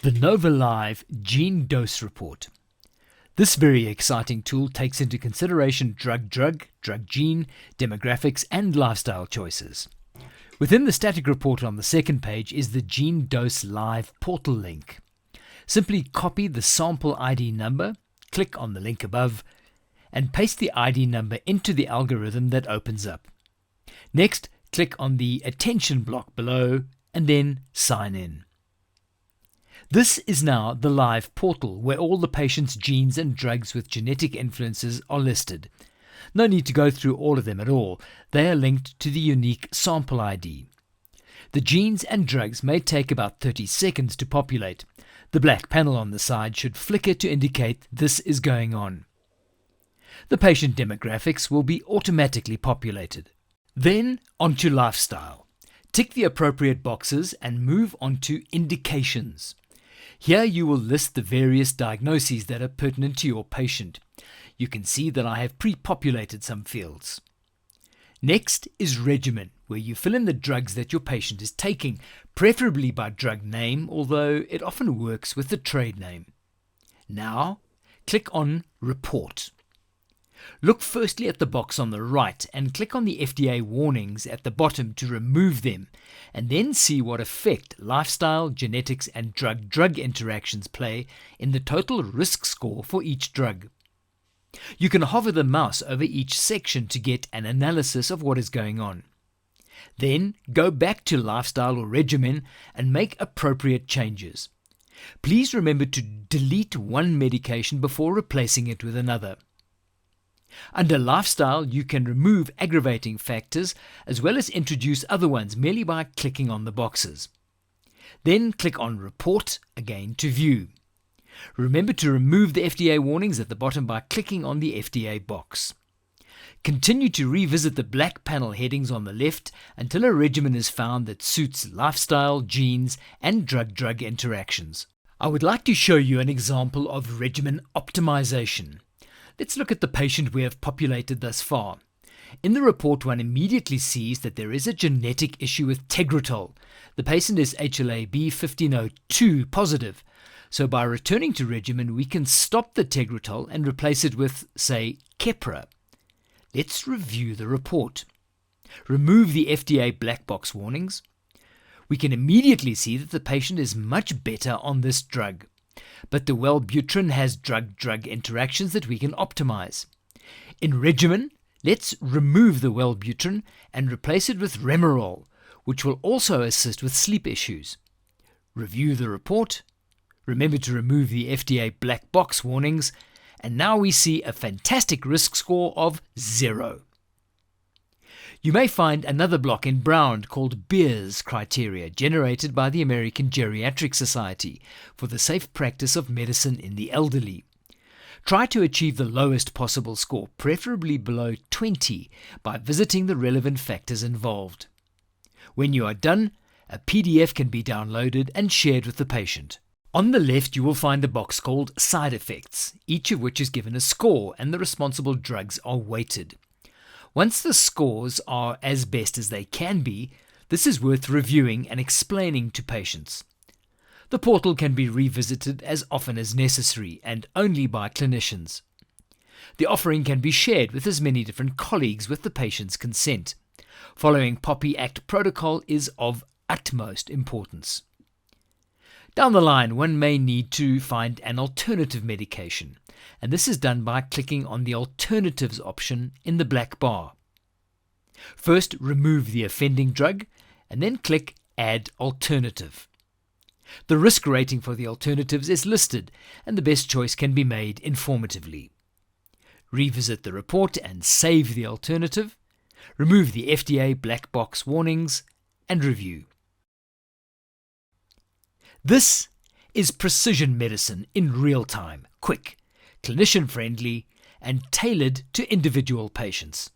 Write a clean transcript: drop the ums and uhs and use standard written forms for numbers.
The Nova Live GeneDose report. This very exciting tool takes into consideration drug-drug, drug-gene, demographics and lifestyle choices. Within the static report on the second page is the GeneDose Live portal link. Simply copy the sample ID number, click on the link above, and paste the ID number into the algorithm that opens up. Next, click on the attention block below and then sign in. This is now the live portal where all the patient's genes and drugs with genetic influences are listed. No need to go through all of them at all. They are linked to the unique sample ID. The genes and drugs may take about 30 seconds to populate. The black panel on the side should flicker to indicate this is going on. The patient demographics will be automatically populated. Then onto lifestyle. Tick the appropriate boxes and move on to indications. Here you will list the various diagnoses that are pertinent to your patient. You can see that I have pre-populated some fields. Next is regimen, where you fill in the drugs that your patient is taking, preferably by drug name, although it often works with the trade name. Now, click on Report. Look firstly at the box on the right and click on the FDA warnings at the bottom to remove them, and then see what effect lifestyle, genetics and drug-drug interactions play in the total risk score for each drug. You can hover the mouse over each section to get an analysis of what is going on. Then go back to lifestyle or regimen and make appropriate changes. Please remember to delete one medication before replacing it with another. Under lifestyle, you can remove aggravating factors as well as introduce other ones merely by clicking on the boxes. Then click on Report again to view. Remember to remove the FDA warnings at the bottom by clicking on the FDA box. Continue to revisit the black panel headings on the left until a regimen is found that suits lifestyle, genes, and drug-drug interactions. I would like to show you an example of regimen optimization. Let's look at the patient we have populated thus far. In the report, one immediately sees that there is a genetic issue with Tegretol. The patient is HLA-B1502 positive. So by returning to regimen, we can stop the Tegretol and replace it with, say, Keppra. Let's review the report. Remove the FDA black box warnings. We can immediately see that the patient is much better on this drug. But the Wellbutrin has drug-drug interactions that we can optimize. In regimen, let's remove the Wellbutrin and replace it with Remerol, which will also assist with sleep issues. Review the report. Remember to remove the FDA black box warnings, and now we see a fantastic risk score of 0. You may find another block in brown called Beers criteria, generated by the American Geriatric Society for the safe practice of medicine in the elderly. Try to achieve the lowest possible score, preferably below 20, by visiting the relevant factors involved. When you are done, a PDF can be downloaded and shared with the patient. On the left, you will find a box called Side Effects, each of which is given a score and the responsible drugs are weighted. Once the scores are as best as they can be, this is worth reviewing and explaining to patients. The portal can be revisited as often as necessary and only by clinicians. The offering can be shared with as many different colleagues with the patient's consent. Following POPI Act protocol is of utmost importance. Down the line, one may need to find an alternative medication, and this is done by clicking on the Alternatives option in the black bar. First, remove the offending drug, and then click Add Alternative. The risk rating for the alternatives is listed, and the best choice can be made informatively. Revisit the report and save the alternative. Remove the FDA black box warnings, and review. This is precision medicine in real time, quick, clinician-friendly, and tailored to individual patients.